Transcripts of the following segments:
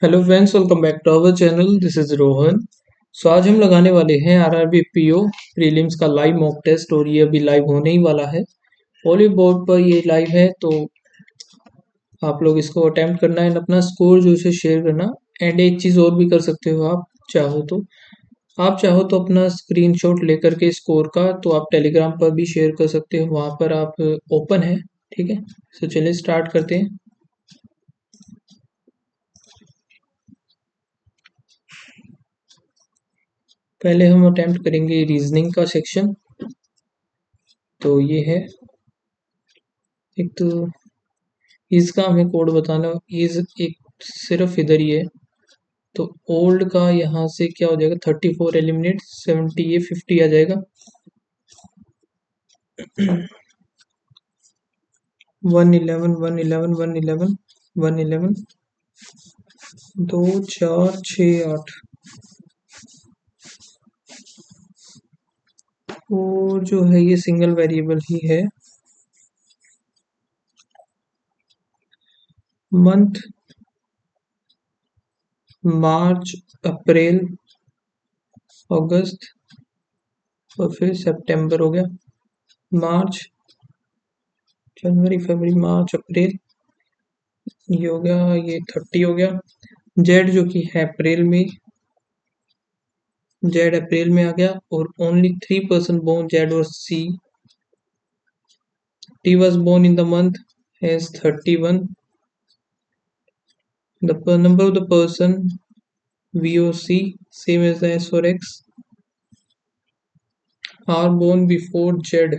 Hello friends, welcome back to our channel. This is Rohan. So आज हम लगाने वाले हैं आरआरबी पीओ प्रीलिम्स का लाइव मॉक टेस्ट और ये अभी लाइव होने ही वाला है। होली बोर्ड पर ये लाइव है, तो आप लोग इसको अटेम्प्ट करना है, अपना स्कोर जो इसे शेयर करना। एंड एक चीज़ और भी कर सकते हो, आप चाहो तो अपना स्क्रीनशॉट लेकर के स्कोर का तो आप टेलीग्राम पर भी शेयर कर सकते हो, वहाँ पर आप ओपन है। ठीक है, तो चलिए स्टार्ट करते हैं। पहले हम अटेम्प्ट करेंगे रीजनिंग का सेक्शन। तो ये है, एक तो इसका हमें कोड बताना। इज एक सिर्फ इधर ही है, तो ओल्ड का यहाँ से क्या हो जाएगा, 34 एलिमिनेट 70, ये 50 आ जाएगा। 111 111 111 111 2 4 6 8। और जो है ये सिंगल वेरिएबल ही है। मंथ मार्च, अप्रैल, अगस्त और फिर सितंबर हो गया। मार्च, जनवरी, फरवरी, मार्च, अप्रैल, ये हो गया, ये 30 हो गया। जेड जो कि है अप्रैल में, जेड अप्रैल में आ गया। और ओनली 3% बोर्न जेड और C. T was born in the month as 31. The number of the person VOC same as the S or X are born before Z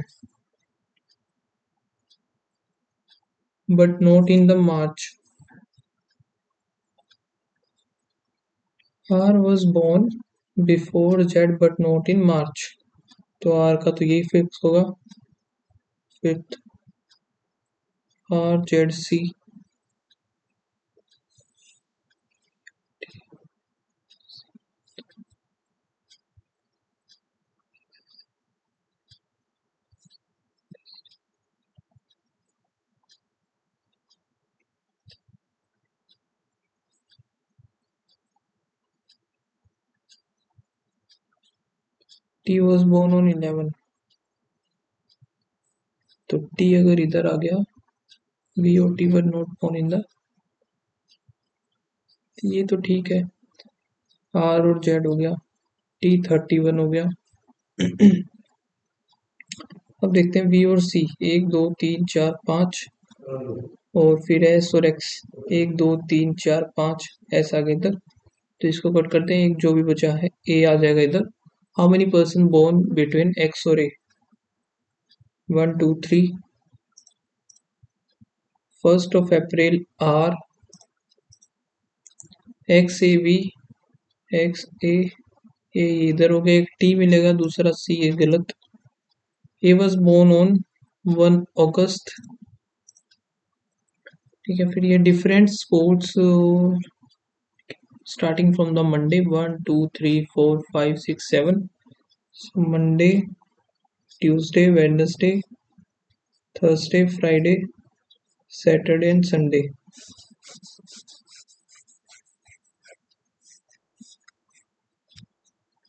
but not in the March. R was born before Z but not in March. तो R का तो यही fix होगा। Fifth RZC। T was born on 11, तो T अगर इधर आ गया, VOT were not born in the, ये तो ठीक है। R और Z हो गया, T 31 हो गया। अब देखते हैं वी और सी, 1 2 3 4 5, और फिर एस और एक्स 1 2 3 4 5 ऐसा आगे इधर। तो इसको कट करते हैं, एक जो भी बचा है ए आ जाएगा इधर। How many person born between X और A, 1 2 3। 1 April R, X A B, X A इधर हो गया, एक टी मिलेगा, दूसरा सी है गलत। ए वॉज बोर्न ऑन 1 अगस्त। ठीक है, फिर ये different sports starting from the Monday, 1 2 3 4 5 6 7. So Monday, Tuesday, Wednesday, Thursday, Friday, Saturday and Sunday.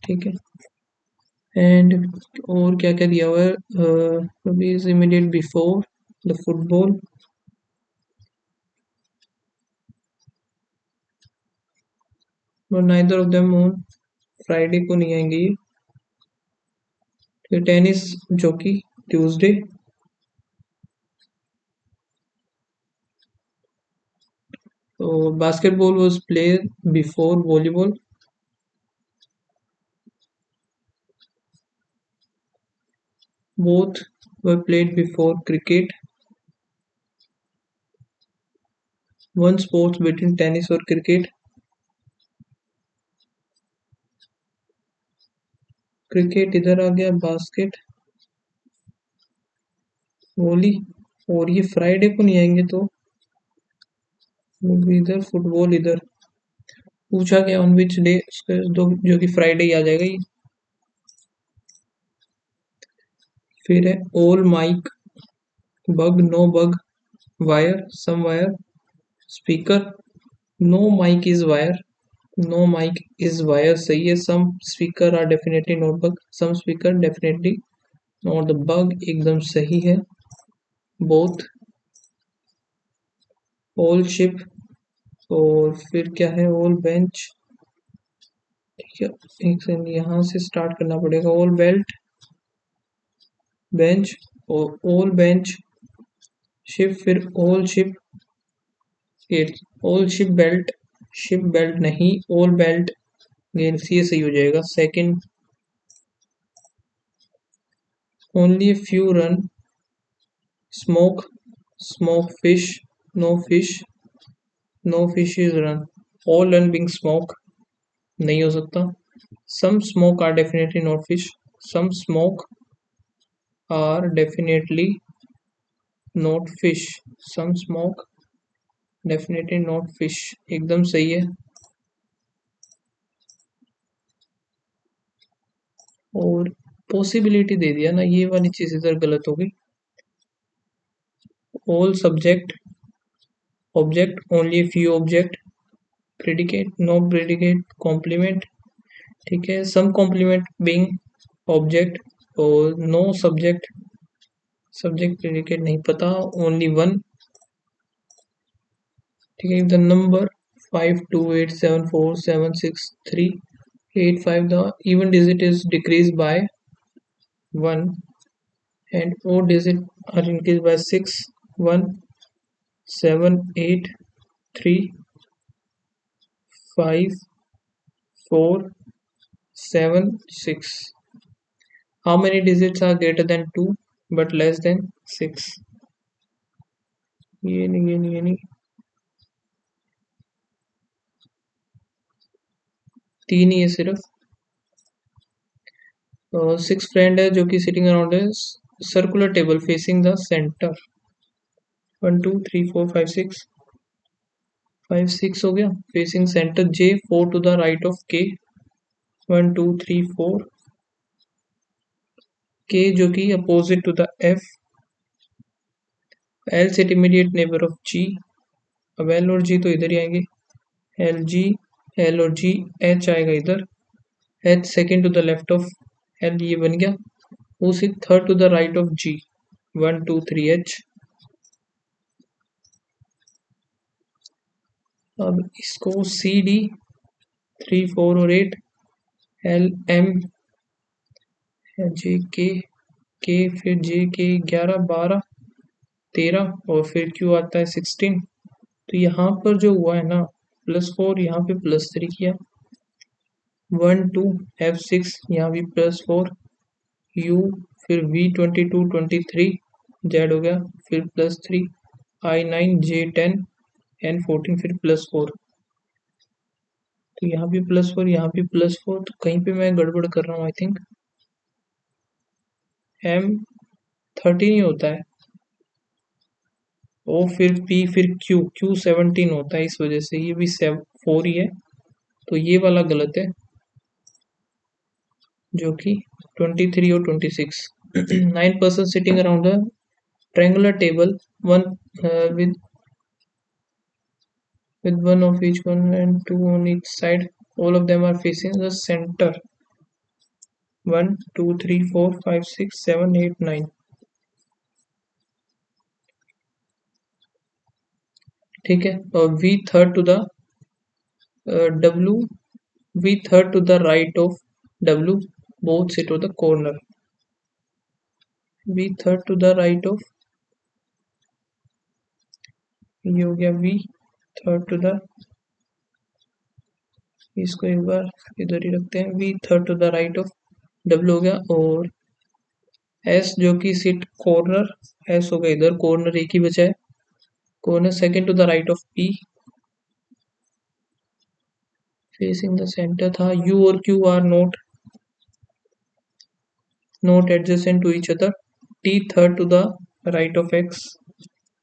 ठीक है, एंड और क्या क्या दिया हुआ है, is immediate before the football. और neither of them on Friday को नहीं आएंगे ये। फिर टेनिस जो कि ट्यूसडे। तो basketball was played before volleyball. Both were played before cricket. One sports between tennis और cricket. क्रिकेट इधर आ गया, बास्केट, वॉली, और ये फ्राइडे को नहीं आएंगे तो इधर फुटबॉल इधर। पूछा गया ऑन विच डे, दो जो कि फ्राइडे ही आ जाएगा ये। फिर है all mic, bug, no bug, wire, some wire, speaker, no mic is wire, no mic is wire सही है। Some speaker are definitely not bug, some speaker definitely not the bug एकदम सही है। बोथ, ऑल शिप, और फिर क्या है, all bench, ठीक है। एक सेकंड यहाँ से स्टार्ट करना पड़ेगा। ऑल बेल्ट, बेंच, और ऑल बेंच शिप, फिर all ship, at, all ship belt नहीं, ऑल बेल्ट, ये सही हो जाएगा। Second, only few run, smoke, smoke fish, no fish, no fish is run, all run being smoke नहीं हो सकता। Some smoke are definitely not fish, some smoke are definitely not fish, some smoke definitely not fish एकदम सही है। और possibility दे दिया ना, ये वाली चीज इधर गलत हो गई। All subject, object, only few object, predicate, no predicate, complement, ठीक है। सम कॉम्प्लीमेंट बीइंग ऑब्जेक्ट, और नो सब्जेक्ट, सब्जेक्ट प्रेडिकेट नहीं पता, ओनली वन, ठीक है। The number 5287476385, the even digit is decreased by 1 and odd digit are increased by 6, 1, 7, 8, 3, 5, 4, 7, 6. How many digits are greater than 2 but less than 6? ये नहीं, ये नहीं, ये नहीं, तीन ही है सिर्फ। 6 फ्रेंड है जो कि सिटिंग अराउंड है circular table facing the centre. 1 2 3 4 5 6, 5 6 हो गया। Facing centre J, 4 to the right of K, 1 2 3 4, K जो कि opposite to the F, L set immediate neighbour of G, अब L और G तो इधर ही आएंगे, L G, L और G, H आएगा इधर, H second to the left of L, ये बन गया। उसी third to the right of G, 1 2 3 H। अब इसको C D 3 4 और 8, L M J K, फिर J K 11 12 13, और फिर Q आता है 16। तो यहाँ पर जो हुआ है ना, +4, यहाँ पे +3 किया, 1 2 F6, यहाँ भी +4, U, फिर V22 23, Z हो गया, फिर +3, I9 J10 N14, फिर +4। तो यहाँ भी +4, यहाँ भी +4, तो कहीं पे मैं गड़बड़ कर रहा हूँ आई थिंक। M13 ही होता है, O फिर P फिर Q 17 होता है, इस वजह से ये भी 4 ही है, तो ये वाला गलत है, जो कि 23 और 26। 9 person sitting around the triangular table, one with one of each one and two on each side, all of them are facing the center, 1 2 3 4 5 6 7 8 9, ठीक है। और V third to the W, V third to the right of W, both sit to the corner, V third to the right of, ये हो गया V third to the, इसको एक बार इधर ही रखते हैं, V third to the right of W हो गया। और S जो कि सिट कॉर्नर, S हो गया इधर, कॉर्नर एक ही बचा है, corner second to the right of P, facing the centre था। U और Q are not adjacent to each other, T third to the right of X,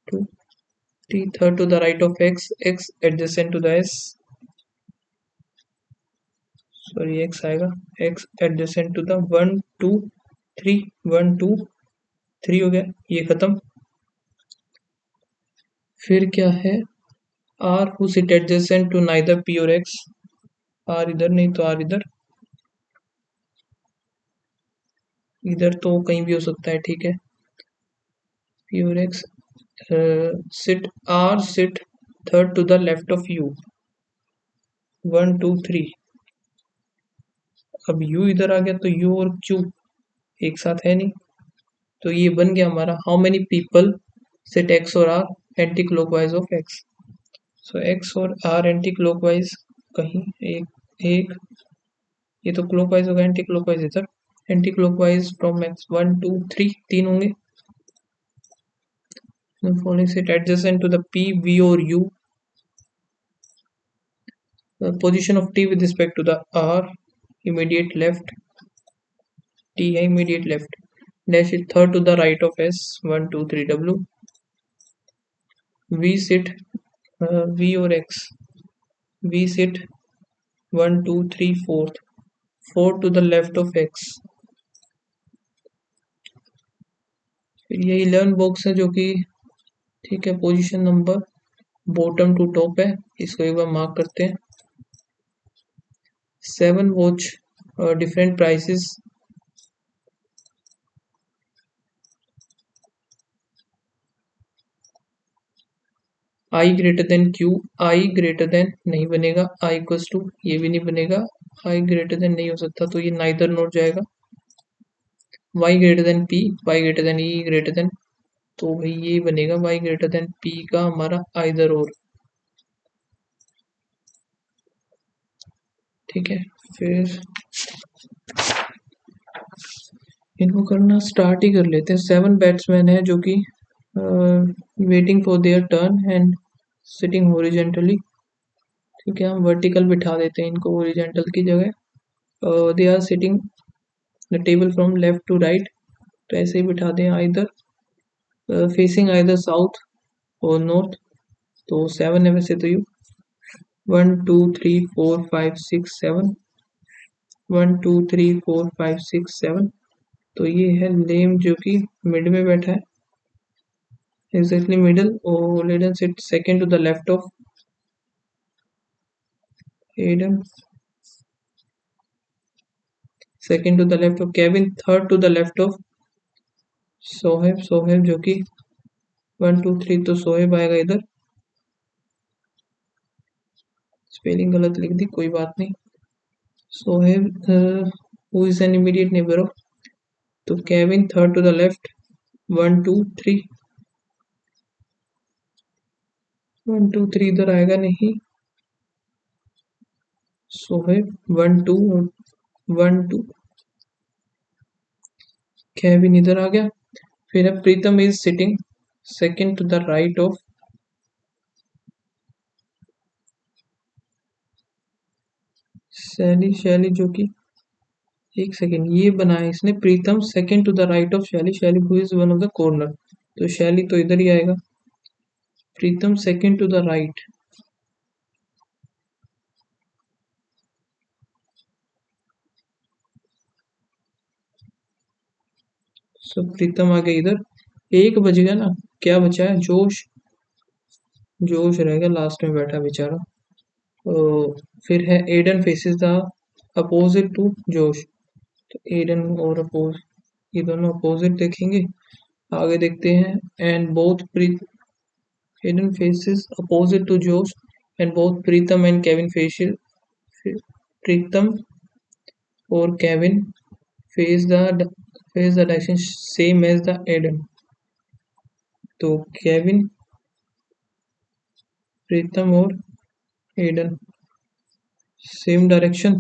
to T third to the right of X, X adjacent to the S, sorry X आएगा, X adjacent to the 1 2 3, 1 2 3 हो गया, ये खत्म। फिर क्या है, R who sit adjacent to neither P or X, R इधर नहीं तो R इधर, इधर तो कहीं भी हो सकता है, ठीक है। P और X, sit R sit third to the left of U, 1 2 3। अब U इधर आ गया तो U और Q एक साथ है नहीं, तो ये बन गया हमारा how many people sit X और R anti clockwise of X। So X और R एंटी क्लॉकवाइज कहीं एक एक, ये तो क्लॉकवाइज होगा, एंटी क्लॉकवाइज इधर, एंटी क्लॉकवाइज फ्रॉम X 1 2 3, तीन होंगे। Following sit adjacent to the P, V or U, the position of T with respect to the R, immediate left, T है immediate left, dash is third to the right of S, 1 2 3 W, V sit V और X, V sit 1 2 3 fourth, 4 to the left of X। फिर ये 11 box है जो कि ठीक है, position number bottom to top है, इसको एक बार मार्क करते हैं। 7 watch different prices, I greater than Q, I greater than नहीं बनेगा, आई इक्वल्स टू ये भी नहीं बनेगा, आई ग्रेटर देन नहीं हो सकता तो ये नाइदर नोट जाएगा। Y greater than P, Y greater than E greater than, तो भाई ये बनेगा वाई ग्रेटर देन पी का हमारा आइदर और, ठीक है। फिर इनको करना स्टार्ट ही कर लेते हैं। 7 बैट्समैन है जो कि waiting for their turn and sitting horizontally, ठीक है, हम वर्टिकल बिठा देते हैं इनको हॉरिजेंटल की जगह। They are sitting the table from left to right, तो ऐसे ही बिठा दें, आइदर फेसिंग आइदर साउथ और नॉर्थ, तो 7 है वैसे तो यू 1 2 3 4 5 6 7, 1 2 3 4 5 6 7, तो ये है लेम जो कि मिड में बैठा है, एग्जैक्टली मिडल, और Layden sit second to the left of Aiden, second to the left of Kevin, third to the left of Sohaib, Sohaib जो कि 1 2 3, तो सोहेब आएगा इधर, स्पेलिंग गलत लिख दी, कोई बात नहीं। Soheb who is an immediate neighbour of, तो Kevin third to the left, 1 2 3, 1 2 3 इधर आएगा नहीं, सोहेब 1 2 1 2, केविन इधर आ गया। फिर है Pritam is sitting second to the right of Shaily, Shaily जो कि एक सेकेंड ये बनाया इसने, Pritam second to the right of Shaily, Shaily who is one of the corner, तो शैली तो इधर ही आएगा, Pritam second to the right, so Pritam आ गया इधर। एक बज गया ना, क्या बचा है, जोश, जोश रहेगा लास्ट में बैठा बेचारा। फिर है Aiden faces the opposite to Josh, तो एडन और अपोज, ये दोनों अपोजिट देखेंगे। आगे देखते हैं, and both Aiden faces opposite to Josh and both Pritam and Kevin facial, Pritam और Kevin face the direction same as the Aiden, तो केविन, प्रीतम और Aiden same direction.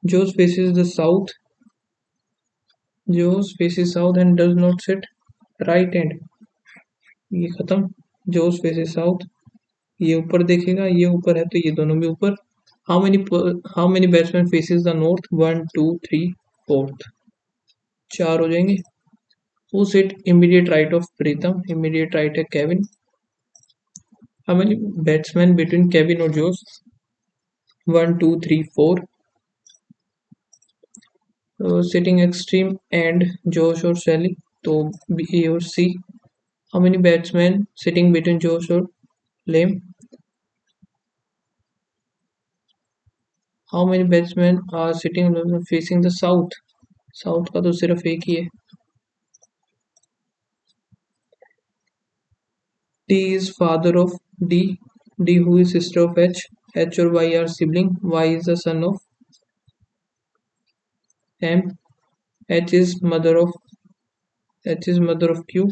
Josh faces the south, Josh faces south and does not sit right end, ये खत्म, जोश faces south, ये ऊपर देखेगा, ये ऊपर है तो ये दोनों भी ऊपर। How many batsman faces the north, 1 2 3 fourth, 4 हो जाएंगे। Who sit immediate right of Pritam, immediate right है Kevin. How many batsman between Kevin और जोश, 1 2 3 4, सिटिंग एक्सट्रीम एंड जोश और शैली, तो बी और C. How many batsman sitting between Josh और Liam, how many batsman are sitting facing the south, south का तो सिर्फ एक ही है। T is father of D, D who is sister of H, H और Y are sibling, Y is the son of M, H is mother of Q,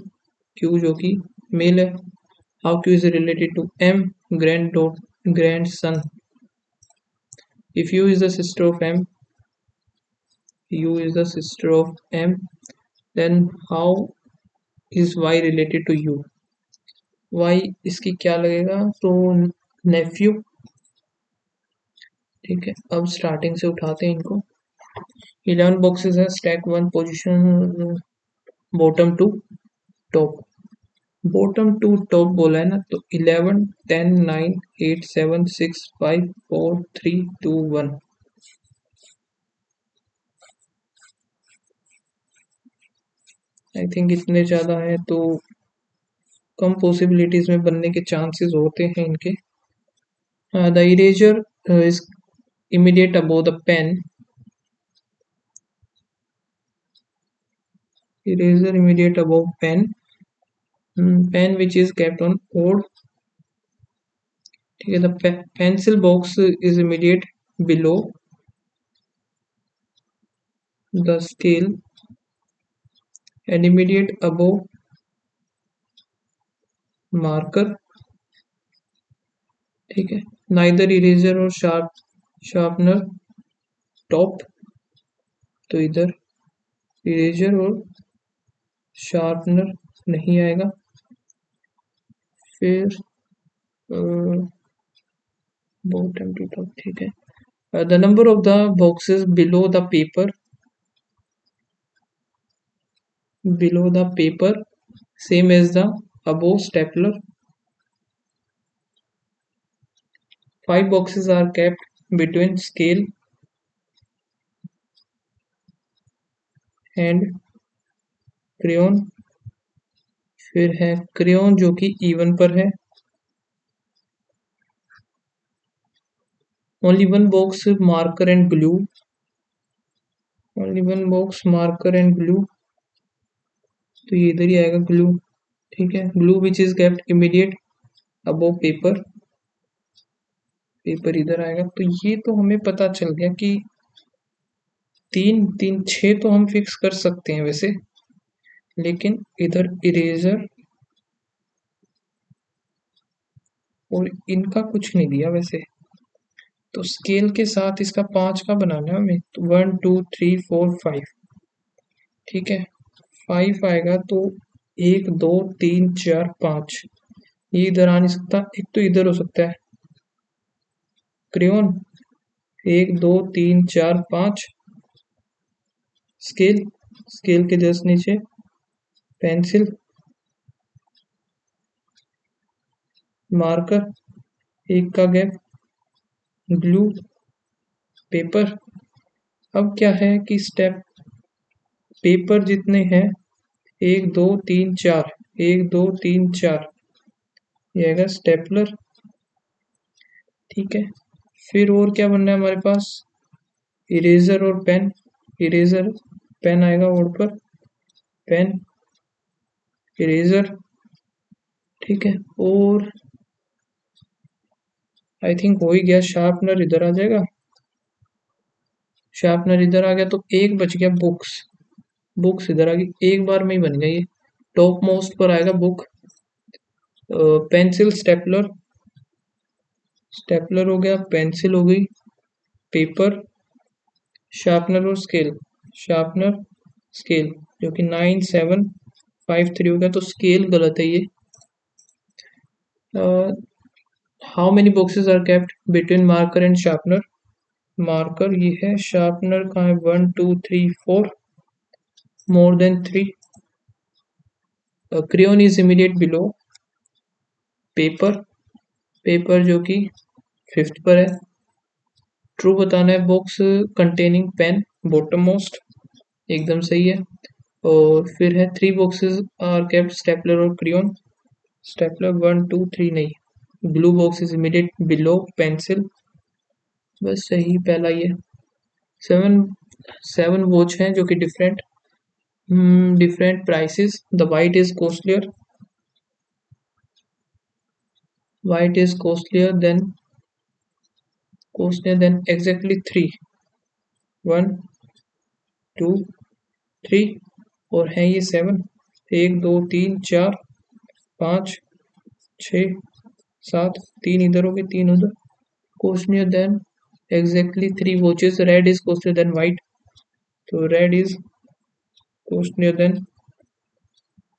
Q जो कि mail है। How Q is related to M, grandson. If U is the sister of M, U is the sister of M, then how is Y related to U? Y इसकी क्या लगेगा, तो नेफ्यू। ठीक है, अब स्टार्टिंग से उठाते हैं इनको। 11 बॉक्सेस है, stack 1 position bottom to top, bottom to top बोला है ना, तो 11 10 9 8 7 6 5 4 3 2 1। आई थिंक इतने ज़्यादा है तो कम पॉसिबिलिटीज में बनने के चांसेस होते हैं इनके। The eraser is immediate above the pen, eraser immediate above pen, pen which is kept on odd. ठीक है, the pencil box is immediate below the scale and immediate above marker। ठीक है, नाइदर इरेजर और sharpener top, तो इधर eraser और sharpener नहीं आएगा। फिर बॉटम टू टॉप। ठीक है, the number of the boxes below the paper same as the above stapler। 5 boxes are kept between scale and crayon। फिर है क्रेयॉन जो कि इवन पर है। Only one box marker and glue, only one box marker and glue, तो ये इधर ही आएगा ग्लू। ठीक है, glue which is kept immediate above paper, paper इधर आएगा। तो ये तो हमें पता चल गया कि 3 3 6 तो हम फिक्स कर सकते हैं वैसे, लेकिन इधर इरेजर और इनका कुछ नहीं दिया वैसे, तो स्केल के साथ इसका 5 का बनाना है हमें, तो 1 2 3 4 5। ठीक है, 5 आएगा तो 1 2 3 4 5, ये इधर आ नहीं सकता, एक तो इधर हो सकता है क्रेयॉन, 1 2 3 4 5, स्केल, स्केल के जस्ट नीचे पेंसिल, मार्कर, एक का गैप, ग्लू, पेपर। अब क्या है कि स्टेप पेपर जितने हैं 1 2 3 4, 1 2 3 4, ये आएगा स्टेपलर। ठीक है, फिर और क्या बनना है हमारे पास, इरेजर और पेन, इरेजर पेन आएगा और पर, पेन इरेजर। ठीक है, और आई थिंक हो ही गया, शार्पनर इधर आ जाएगा, शार्पनर इधर आ गया तो एक बच गया बुक्स, बुक्स इधर आ गई, एक बार में ही बन गया ये। टॉप मोस्ट पर आएगा बुक, पेंसिल स्टेपलर, स्टेपलर हो गया, पेंसिल हो गई, पेपर, शार्पनर और स्केल, शार्पनर स्केल, जो कि 9 7 5 3 हो गया, तो स्केल गलत है ये। How many boxes are kept between marker and sharpener, marker ये है, शार्पनर कहाँ है, 1 2 3 4, more than 3। Crayon is immediate below paper, paper जो कि 5th पर है। ट्रू बताना है, box containing pen bottom most, एकदम सही है। और फिर है 3 बॉक्सेस आर केप्ट स्टेपलर और क्रेयॉन, स्टेपलर 1 2 3 नहीं, blue box is immediate below pencil, बस सही पहला ये 7 7 वॉच हैं जो कि different different prices. The white is costlier. White is costlier than exactly three. 1 2 3 और है ये 7. 1 2 3 4 5 6 7. 3 इधर हो गए 3 उधर. Costlier than exactly 3 watches. Red is costlier than white. तो red is costlier than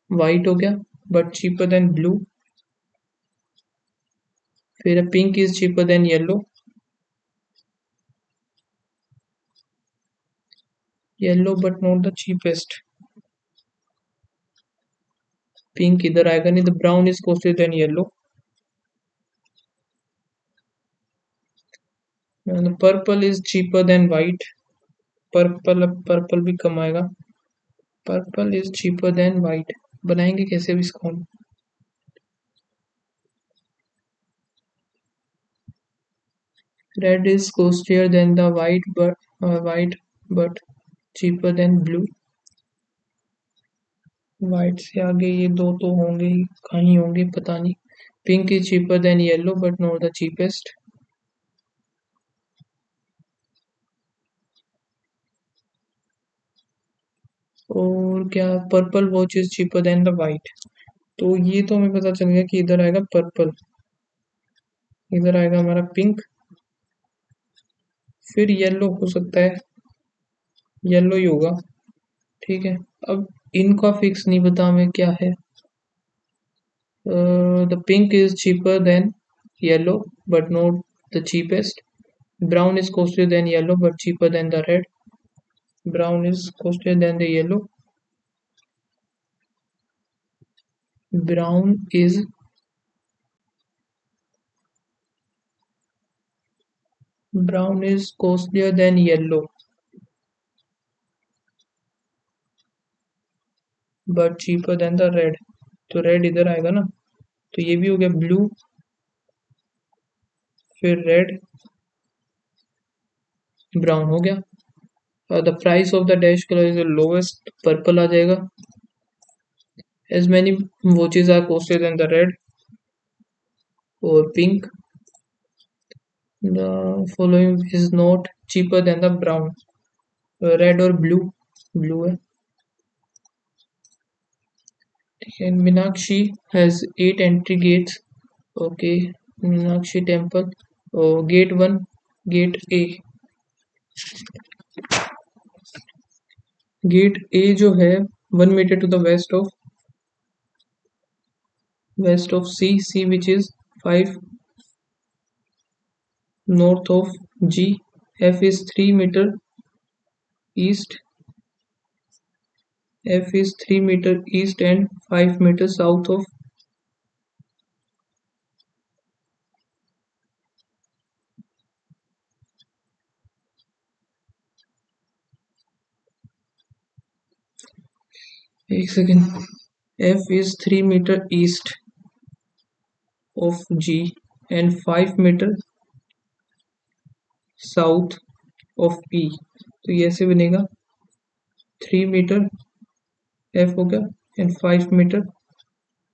white हो गया. But cheaper than blue. फिर pink is cheaper than yellow. Yellow but not the cheapest. Pink इधर आएगा नहीं. The brown is costlier then yellow. Purple is cheaper than white. Purple भी कम आएगा. Purple is cheaper than white. बनाएंगे कैसे भी इसको हम. Red is costlier then the white but cheaper than blue. White से आगे ये दो तो होंगे ही. कहीं होंगे पता नहीं. Pink is cheaper than yellow but not the cheapest. और क्या. Purple watch is cheaper than the white. तो ये तो हमें पता चल गया कि इधर आएगा पर्पल. इधर आएगा हमारा पिंक. फिर येलो हो सकता है. येलो ही होगा. ठीक है. अब इनका फिक्स नहीं पता हमें क्या है. The pink is cheaper than yellow but not the cheapest. Brown is costlier then yellow but cheaper than the red. Brown is costlier then the yellow. Brown is costlier than yellow but cheaper than the red. तो red इधर आएगा ना. तो ये भी हो गया blue. फिर रेड. ब्राउन हो गया. The price of the dash colour is the lowest. Purple आ जाएगा. as many watches are costlier than the red or pink. The following is not cheaper than the brown. Red or blue. Blue है. And Meenakshi has 8 entry gates. Okay. Meenakshi temple. Oh, gate 1. Gate A. Gate A जो है 1 meter to the west of C which is 5 north of G. F is 3 meter east. F is 3 meter east and 5 meter south of एक second. F is 3 meter east of G and 5 meter south of E. तो ये ऐसे बनेगा 3 metre F हो गया and 5 metre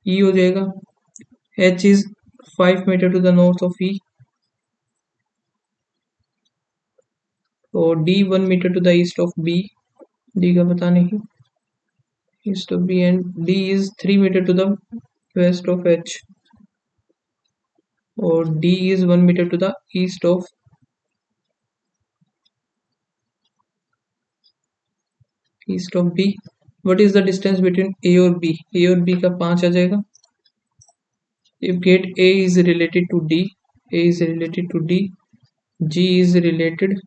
E हो जाएगा. H is 5 metre to the north of E और D 1 metre to the east of B. D का पता नहीं. East of B and D is 3 metre to the west of H और D is 1 metre to the east of B. What is the distance between A और B? A और B का 5 आ जाएगा. If gate A is related to D, A is related to D, G is related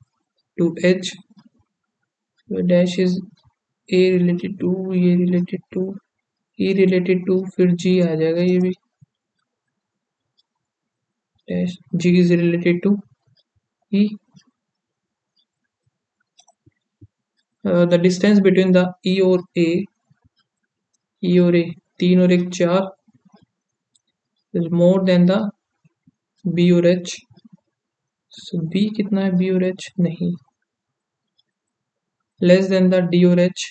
to H, dash is A related to, ये related to, E related to, फिर G आ जाएगा ये भी. Dash G is related to E. The distance between the E और A 3 और 1 4 is more than the B और H. So B कितना है, बी और एच नहीं, लेस देन द डी और एच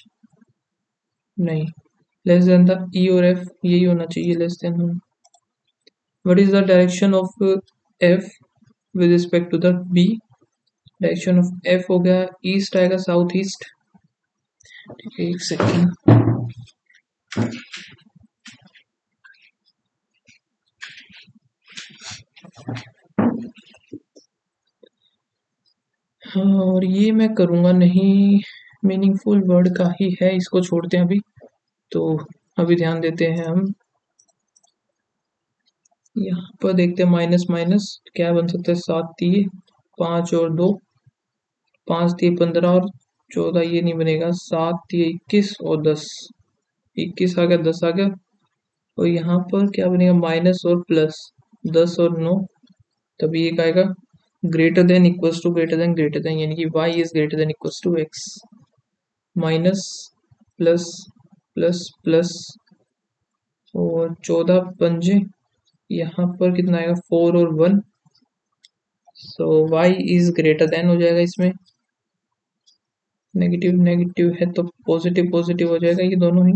नहीं, लेस देन द ई और एफ यही होना चाहिए, लेस देन होना। What is the direction of F with respect to the B, direction of F हो गया ईस्ट आएगा, साउथ ईस्ट। ठीक है, एक सेकेंड। हाँ, और ये मैं करूँगा नहीं, मीनिंगफुल वर्ड का ही है, इसको छोड़ते हैं अभी। तो अभी ध्यान देते हैं हम, यहाँ पर देखते हैं माइनस माइनस क्या बन सकता है, 7 5 और 2, 5 15 और 14, ये नहीं बनेगा, 7 21 और 10, 21 आ गया, 10 आ गया। और यहाँ पर क्या बनेगा, माइनस और प्लस, 10 और 9, तभी एक आएगा greater than equals to greater than, यानी कि y is greater than equals to x। Minus plus plus plus और 14 पंजे, यहाँ पर कितना आएगा, 4 और 1, सो y इज ग्रेटर देन हो जाएगा, इसमें नेगेटिव नेगेटिव है तो पॉजिटिव पॉजिटिव हो जाएगा, ये दोनों ही।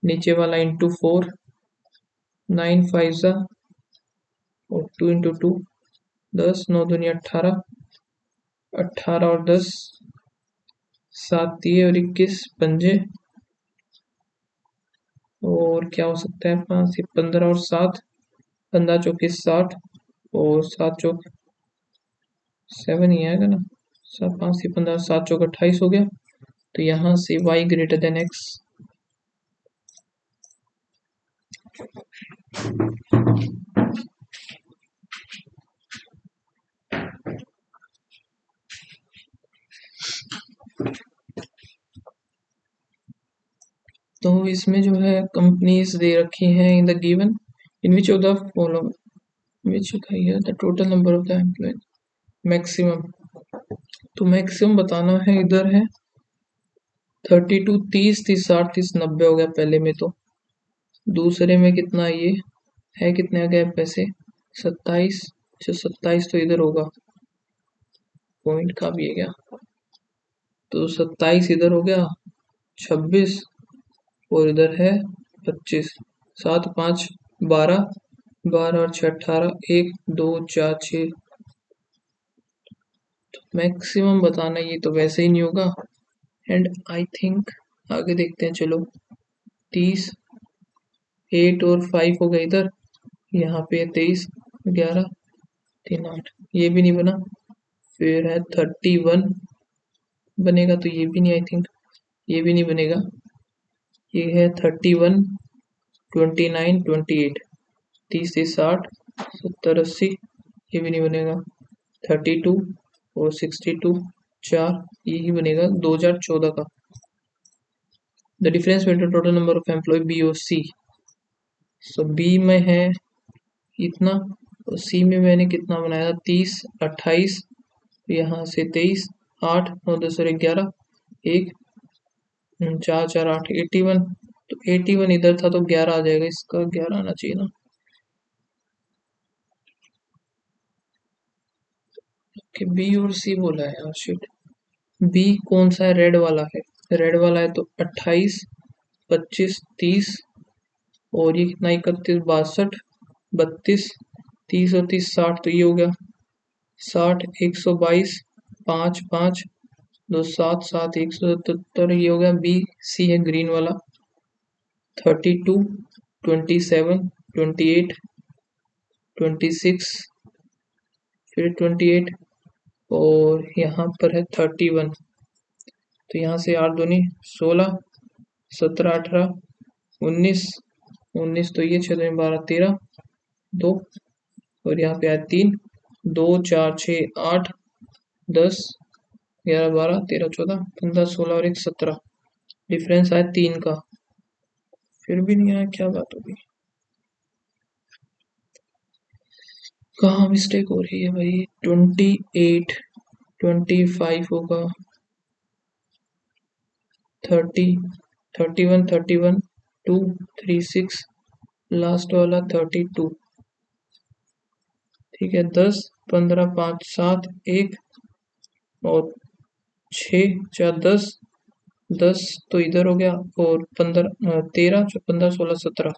नीचे वाला इंटू 4, 9 5 ज़ा और 2 इंटू 2 10, 9 दूनी 18, 18 और 10, 7 और 21 पंजे, और क्या हो सकता है, 5 15 और 7, 15 चौके 60 और 7 चौक 7 ही आएगा ना, 5 15 7 चौक 28 हो गया। तो यहाँ से y ग्रेटर देन x। तो इसमें जो है कंपनीज दे रखी हैं in the given, in which of the following which the total number of the employ maximum. तो मैक्सिमम बताना है, इधर है 32 30 30 60 30 90 हो गया पहले में, तो दूसरे में कितना ये है, कितने आ गए पैसे, 27, जो 27 तो इधर होगा, पॉइंट का भी है क्या, तो 27 इधर हो गया, 26 और इधर है 25, 7 5 12, 12 और 6 18, 1 2 4 6, तो मैक्सिमम बताना, ये तो वैसे ही नहीं होगा। एंड आई थिंक आगे देखते हैं, चलो 30, 8 और 5 हो गए इधर, यहाँ पे 23 11 3 8, ये भी नहीं बना। फिर है 31 बनेगा, तो ये भी नहीं, आई थिंक ये भी नहीं बनेगा। ये है 31 29 28, 30 से 60 70 80, ये भी नहीं बनेगा। 32 और 62 4, यही बनेगा 2014 का। The difference between total number of employ B और सी। सो बी में है इतना और सी में मैंने कितना बनाया था, 30 28, यहाँ से 23 8 9 10 और 11, 1 4 4 8 81, तो 81 इधर था तो 11 आ जाएगा, इसका 11 आना चाहिए ना। कि बी और सी बोला है यार, शिट। बी कौन सा है, रेड वाला है, रेड वाला है तो 28 25 30, और ये कितना 31 62 32, 30 और 30 60, तो ये हो गया 60 122 5 5 2 7 7 177, ये हो गया बी। सी है ग्रीन वाला 32 27 28 26, फिर 28 और यहाँ पर है 31, तो यहाँ से 8 दूनी 16 17 18 19 19, तो ये 6 दूनी 12 13 2, और यहाँ पे आया 3 2 4 6 8 10 11 12 13 14 15 16 और 1 17, डिफरेंस आया 3 का, फिर भी नहीं आया, क्या बात होगी, कहाँ मिस्टेक हो रही है भाई। 28 25 होगा, 30 31 31 2 3 6, लास्ट वाला 32, ठीक है, 10 15 5 7 1 और 6 4 10, 10 तो इधर हो गया और 15 13 15 16 17।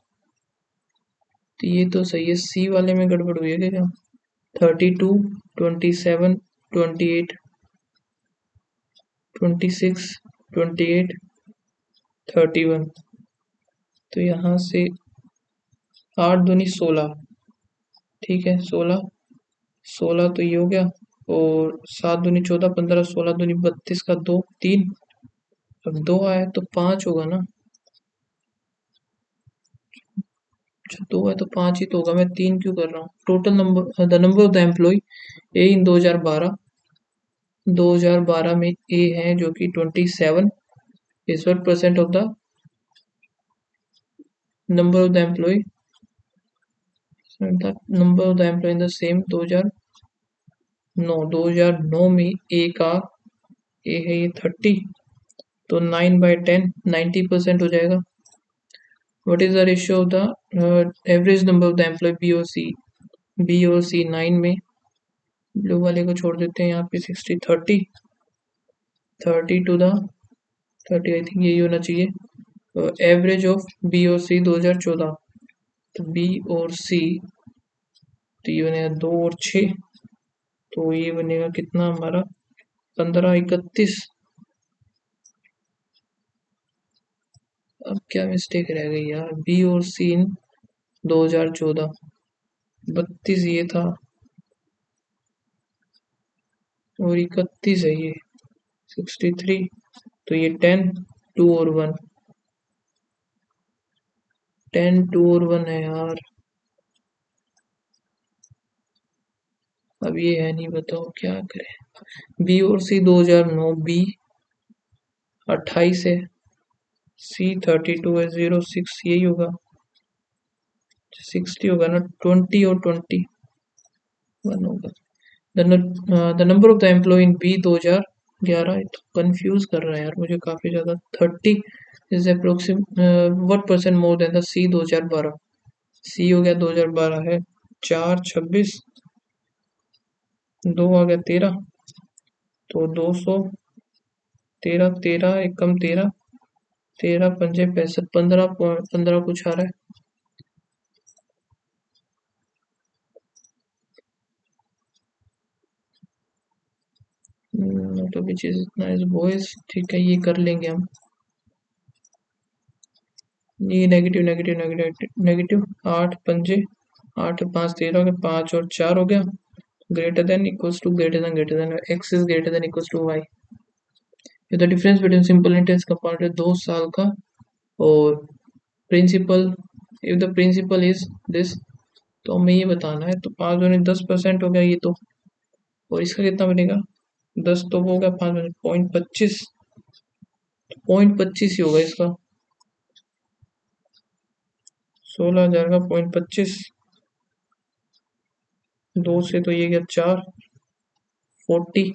तो ये तो सही है, सी वाले में गड़बड़ हुई है क्या? 32 27 28 26 28 31। तो यहाँ से 8 दूनी 16, ठीक है, 16 16 तो ये हो गया, और 7 दूनी 14 15 16 दूनी 32 का 2 3। अब 2 आया तो 5 होगा ना? अच्छा 2 है तो 5 ही तो होगा, मैं 3 क्यों कर रहा हूँ? Total number, the number of the employ A in 2012 में ए है जो कि 27 is what percent of the number of the employ, the number of the employ in the same 2009 में ए का, ए है ये 30, तो 9/10 90% हो जाएगा। What is the ratio of the average number of the employ B और सी? बी और सी 9 में, ब्लू वाले को छोड़ देते हैं यहाँ पे, 60 30 30 टू द 30, आई थिंक यही होना चाहिए। एवरेज ऑफ बी और सी 2014, तो बी और सी, तो ये बनेगा 2 और 6, तो ये बनेगा कितना हमारा 15 31। अब क्या मिस्टेक रह गई यार, बी और सी इन 2014 32 ये था और 31 है ये 63, तो ये 10 2 और 1, 10 2 और 1 है यार। अब ये है नहीं, बताओ क्या करें? बी और सी 2009, बी 28 है, सी 32 है, 06 यही होगा, 60 होगा ना, 20 और 21 होगा। The number of the employ in B 2011, तो कंफ्यूज कर रहा है यार मुझे काफी ज्यादा। 30 is approximate what percent more than the C 2012? C हो गया 2012 है 4 26, 2 आ गया 13, तो 200, 13 13 एक कम 13, 13 पंजे 65, 15 15 कुछ आ रहा है। तो विच इज नाइस बॉयज, ठीक है ये कर लेंगे हम। ये नेगेटिव नेगेटिव नेगेटिव नेगेटिव, 8 पंजे 8 5 13 हो गया, 5 और 4 हो गया, greater than equals to greater than x is greater than equals to y. The difference between simple interest compounded 2 साल का और principal, if the principal is this, तो हमें ये बताना है। तो 5 दूनी 10% हो गया ये तो, और इसका कितना बनेगा? 10 तो हो गया, 5 0.25, 0.25 ही होगा इसका, 16,000 का 0.25, 2 से तो ये गया 4 40।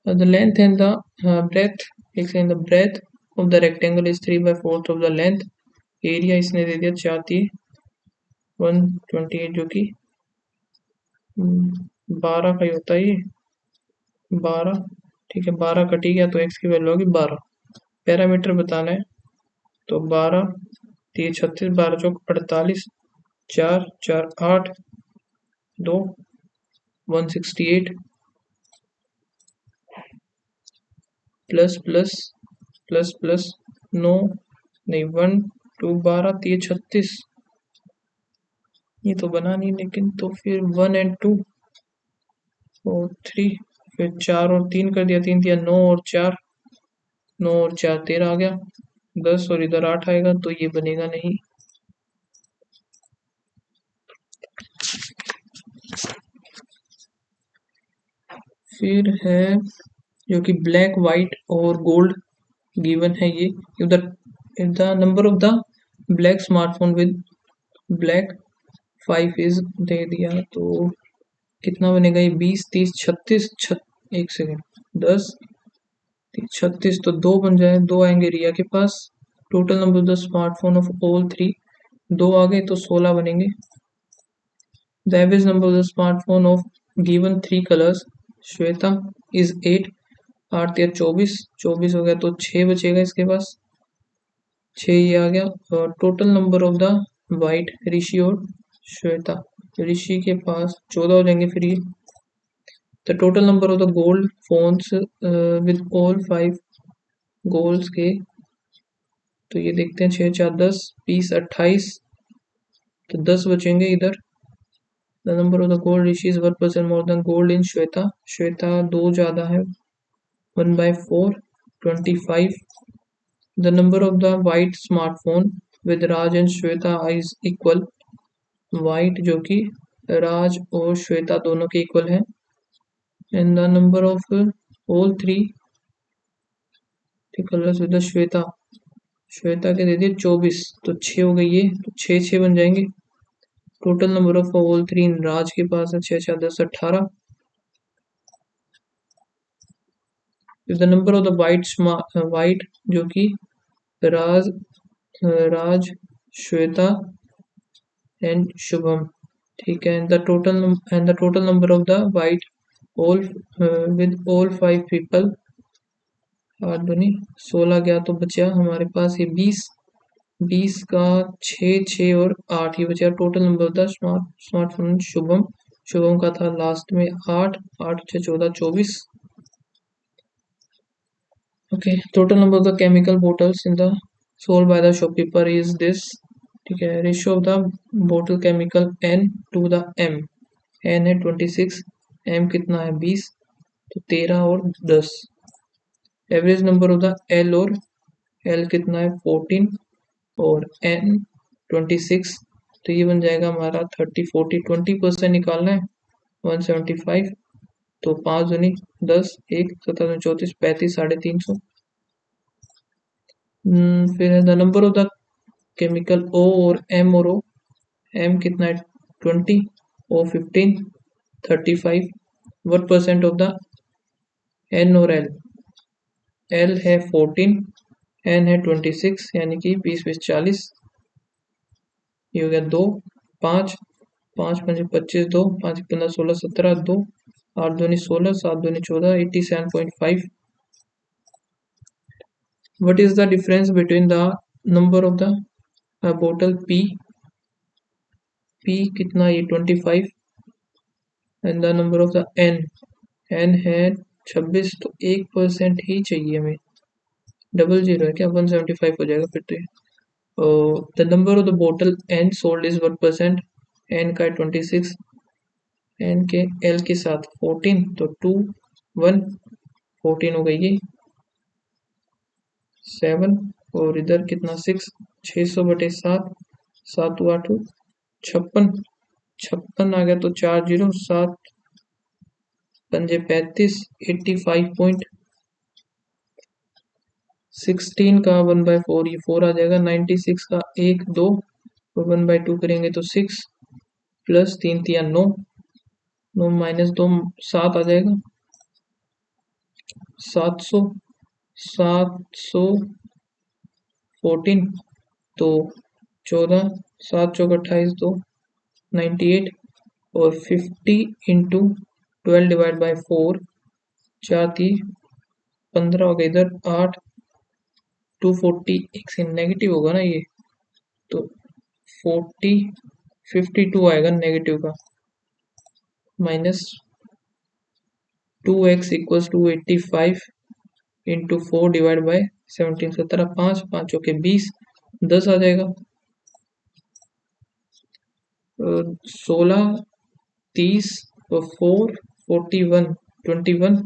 The length and the breadth, एक second, the breadth of the rectangle is 3/4 of the length। Area इसने दे दिया 4 128, जो कि 12 का ही होता है ये, 12, ठीक है, 12 कटी गया तो x की वैल्यू होगी 12। पैरामीटर बताना है, तो 12 3 36, 12 चौक 48, 4 4 8 2 168 प्लस प्लस प्लस प्लस 9 नहीं 1 2 12 3 36, ये तो बना नहीं, लेकिन तो फिर 1 और 2 और 3, फिर 4 और 3 कर दिया, 3 दिया 9 और 4, 9 और 4 13 आ गया, 10 और इधर 8 आएगा, तो ये बनेगा नहीं। फिर है जो कि ब्लैक वाइट और गोल्ड गिवन है ये, if the number of the black smartphone with black 5 is दे दिया, तो कितना बनेगा ये? 20 30 36 एक सेकेंड, 10 36, तो 2 बन जाए, 2 आएंगे रिया के पास। Total number of the smartphone of all 3 2 आ गए तो 16 बनेंगे। The average number of the smartphone of given 3 colors Shweta is 8। 8 या 24, 24 हो गया तो 6 बचेगा इसके पास, 6 ये आ गया। और total number of the white Rishi और श्वेता, ऋषि के पास 14 हो जाएंगे फिर ये। The total number of the gold phones with all 5 goals के, तो ये देखते हैं 6 4 10 20 28, तो 10 बचेंगे इधर। The number of the gold Rishi is 1% more than gold in Shweta, Shweta 2 ज़्यादा है 1/4 25। The number of the white smartphone with Raj and Shweta is equal, white जो कि राज और श्वेता दोनों के इक्वल है। And the number of all 3 colours with Shweta, Shweta के दे दिए 24, तो 6 हो गई ये, तो 6 6 बन जाएंगे। टोटल नंबर ऑफ ऑल 3 राज के पास है 6 4 10 18। The number of the white जो कि राज राज श्वेता एंड शुभम, ठीक है। The total number of the white all with all 5 people, 8 दूनी 16 गया तो बचा हमारे पास ये 20, 20 का 6 6 और 8 ये बचा। Total number of the smartphone Shubham, Shubham का था लास्ट में 8, 8 6 14 24। Okay, total number of the chemical bottles in the sold by the shopkeeper is this, ठीक है। Ratio of the bottle chemical N to the M, N है 26, M कितना है 20, तो 13 और 10। Average number of the L, और L कितना है 14 और N 26, तो ये बन जाएगा हमारा 30 40 20% निकालना है 175, तो 5 दूनी 10 1 17 34 35 350। फिर है the number of the chemical O और M, और O, M कितना है 20, O 15 35। What percent of the N और L, L है 14, N है 26, यानी कि 20 20 40, ये हो गया 2 5 5 5 25 2 5 15 16 17 2 8 दूनी 16 7 दूनी 14 87.5। What is the difference between the number of the bottle P कितना ये 25 and the number of the N है 26, तो 1% ही चाहिए हमें, डबल जीरो है क्या, 175 हो जाएगा फिर तो ये। The number of the bottle N sold is 1%, N का 26, N के L के साथ 14, तो 2 1 14 हो गई ये 7, और इधर कितना 6, 600/7, 7 8 56, 56 आ गया तो 4 0 7 5 35 85.16 का 1/4, ये 4 आ जाएगा। 96 का 1 2 और 1/2 करेंगे तो 6 प्लस 3 3 9 9 माइनस 2 7 आ जाएगा 700 714, तो 14 7 चौक 28 2 98, और 50 इंटू 12 डिवाइड बाई 4, 4 थी 15 हो गया, इधर 8 240, एक से नेगेटिव होगा ना ये, तो 40 52 आएगा नेगेटिव का, minus 2x equals to 85 into 4 divide by 17, 17 5 5 के 20 10 आ जाएगा। 16 30 और 4 41 21,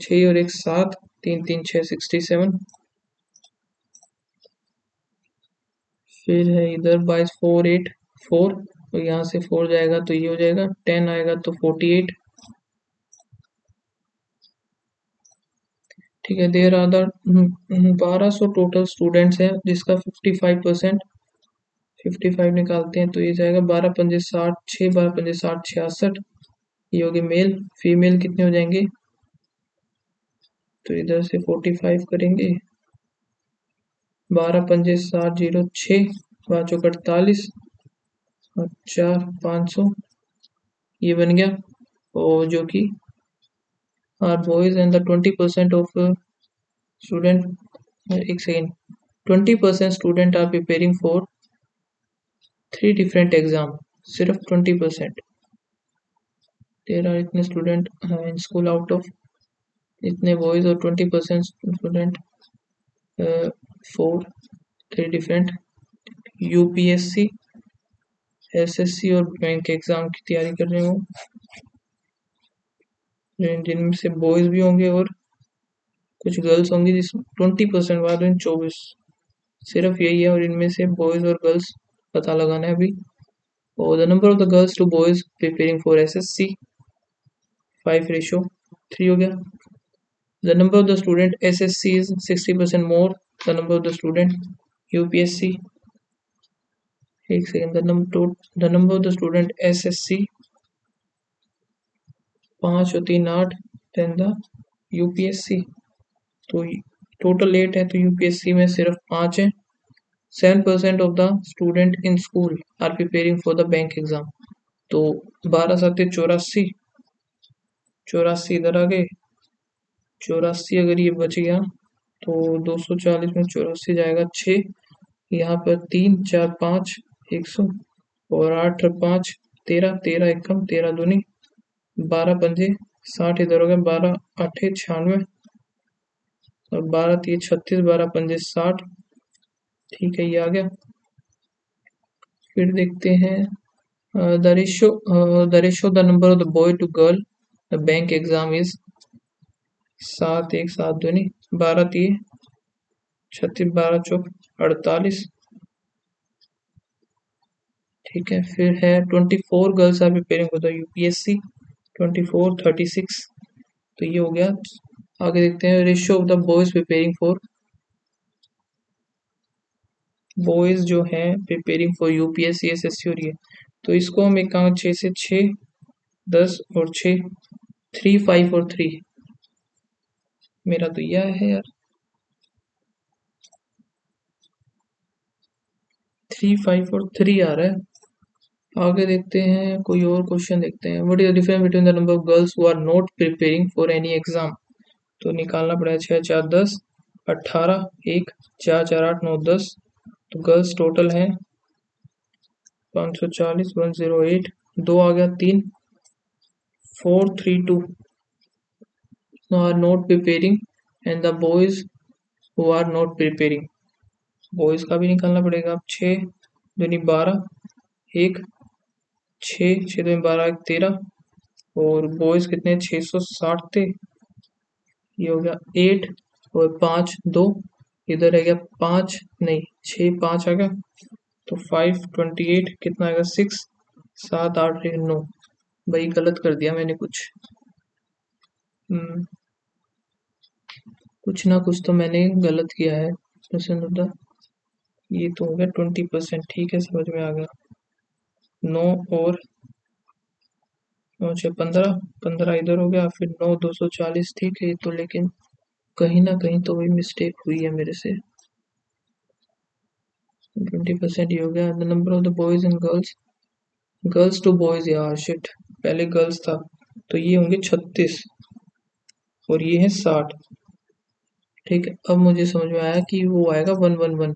6 और 1 7 3 3 6 67, फिर है इधर 22 4 8 4, तो यहाँ से 4 जाएगा तो ये हो जाएगा 10 आएगा तो 48, ठीक है। देर आदर 1200 टोटल स्टूडेंट्स हैं, जिसका 55% 55 निकालते हैं तो ये जाएगा 12 पंजे 60 6 12 पंजे 60 66, ये होगी मेल। फीमेल कितने हो जाएंगे, तो इधर से 45 करेंगे, 12 पंजे 60 0 6 5 48, और 4 500 ये बन गया। और जो कि are boys and the 20% of student, एक second, 20% student are preparing for 3 different exam, सिर्फ 20%। देयर आर इतने student in school out of इतने बॉयज और 20% student for 3 different UPSC, SSC और बैंक एग्जाम की तैयारी कर रहे हो, जिनमें से बॉयज भी होंगे और कुछ गर्ल्स होंगी, जिसमें 20% बाद में 24, सिर्फ यही है। और इनमें से बॉयज और गर्ल्स पता लगाना है अभी। और the number of the girls to boys preparing for SSC 5:3 हो गया। The number of the student SSC is 60% more the number of the student UPSC. एक second, the number of the student SSC 5 और 3 8 than the UPSC. तो total 8 है, तो UPSC में सिर्फ 5 है। 7% of the student in school are preparing for the bank exam. तो 12 7 84, 84 इधर आ गए, 84 अगर ये बच गया तो 240 में 84 जाएगा 6, यहाँ पर 3 4 5 100 और 8 और 5 13, 13 एकम 13 दूनी 12 पंजे 60 इधर हो गया, 12 8 96 और 12 3 36, 12 पंजे 60। ठीक है, ये आ गया। फिर देखते हैं the number of the boy to girl the bank exam is 7 1 7 दूनी 12 3 36, 12 चौक 48। ठीक है, फिर है 24 girls are preparing for the UPSC 24 36। तो ये हो गया। आगे देखते हैं ratio of the boys preparing for, boys जो है प्रिपेयरिंग फॉर यूपीएससी एसएससी और ये, तो इसको हम एक काम 6 से 6 10 और 6 3 5 और 3, मेरा तो यह है यार 3 5 और 3 आ रहा है। आगे देखते हैं, कोई और क्वेश्चन देखते हैं। What is the difference between the number of girls who are not preparing for any exam. तो निकालना पड़ेगा 6 4 10 18 1 4 4 8 9 10। तो गर्ल्स टोटल है 540 108, 2 आ गया 3 4 3 2 are not preparing and the boys who are not preparing, boys का भी निकालना पड़ेगा। अब 6 दूनी 12 1 6 6 दूनी 12 1 13 और बॉयज कितने 660 थे, ये हो गया 8 और 5 2, इधर है गया 5 नहीं 6 5 आ गया, तो 528 कितना आएगा 6 7 8 1 9। भाई गलत कर दिया मैंने कुछ, कुछ ना कुछ तो मैंने गलत किया है। ये तो हो गया 20%, ठीक है समझ में आ गया। 9 और 9 6 15 15 इधर हो गया, फिर 9 240, ठीक है। तो लेकिन कहीं ना कहीं तो वही मिस्टेक हुई है मेरे से। 20% ये हो गया। The number of the boys and girls, girls to boys, यार शिट, पहले गर्ल्स था तो ये होंगे 36 और ये है 60। ठीक है, अब मुझे समझ में आया कि वो आएगा 111।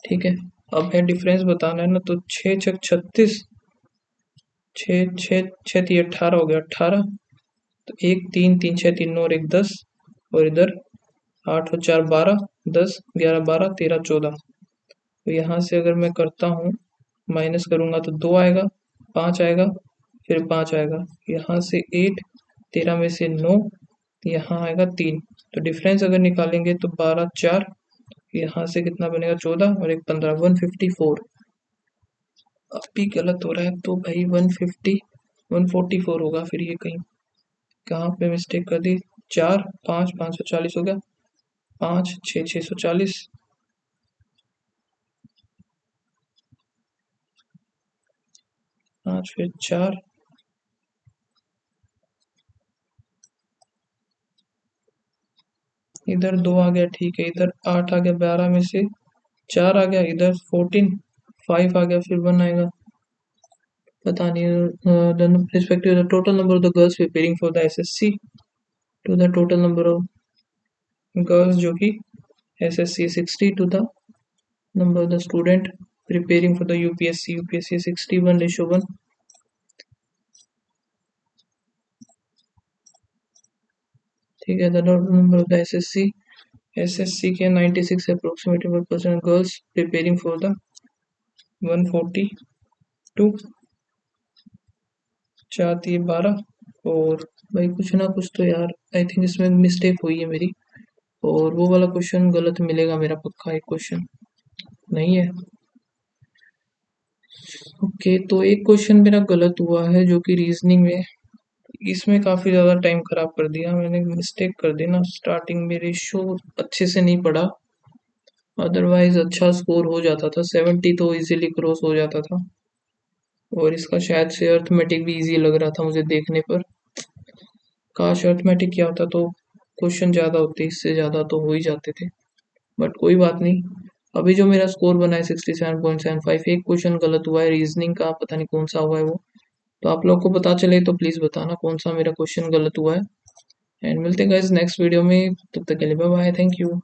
ठीक है, अब है डिफरेंस बताना है ना, तो 6 6 36, 6 6 6 3 18 हो गया 18, तो 1 3 3 6 3 9 और 1 10 और इधर 8 और 4 12 10 11 12 13 14। तो यहाँ से अगर मैं करता हूँ माइनस करूँगा तो 2 आएगा 5 आएगा फिर 5 आएगा, यहाँ से 8 13 में से 9, यहाँ आएगा 3। तो डिफरेंस अगर निकालेंगे तो 12 4, यहाँ से कितना बनेगा 14 और एक 15 154। अब भी गलत हो रहा है तो भाई 150 144 होगा। फिर ये कहीं कहाँ पे मिस्टेक कर दी। 4 5 540 हो गया, 5 6 640, 5 फिर 4 इधर 2 आ गया, ठीक है। इधर 8 आ गया, 12 में से 4 आ गया, इधर 14 5 आ गया, फिर 1 आएगा, पता नहीं। Respective the total number of the girls preparing for the SSC to the total number of girls जो कि SSC 60 to the number of the student preparing for the UPSC 61:1। ठीक है, the total number of the SSC के 96 approximately girls preparing for the 142, 4×3 12। और भाई कुछ ना कुछ तो यार आई थिंक इसमें मिस्टेक हुई है मेरी, और वो वाला क्वेश्चन गलत मिलेगा मेरा पक्का, एक क्वेश्चन नहीं है। ओके, तो एक क्वेश्चन मेरा गलत हुआ है जो कि रीजनिंग में, इसमें काफ़ी ज़्यादा टाइम खराब कर दिया मैंने, मिस्टेक कर दी ना स्टार्टिंग में, रेशो अच्छे से नहीं पढ़ा, अदरवाइज अच्छा स्कोर हो जाता था, 70 तो इजीली क्रॉस हो जाता था। और इसका शायद से अर्थमेटिक भी इजी लग रहा था मुझे देखने पर, काश अर्थमेटिक क्या होता तो क्वेश्चन ज़्यादा होते, इससे ज़्यादा तो हो ही जाते थे, बट कोई बात नहीं। अभी जो मेरा स्कोर बना है 67.75, एक क्वेश्चन गलत हुआ है रीजनिंग का, पता नहीं कौन सा हुआ है वो, तो आप लोग को पता चले तो प्लीज़ बताना कौन सा मेरा क्वेश्चन गलत हुआ है। एंड मिलते हैं गाइस नेक्स्ट वीडियो में, तब तक के लिए बाय बाय, थैंक यू।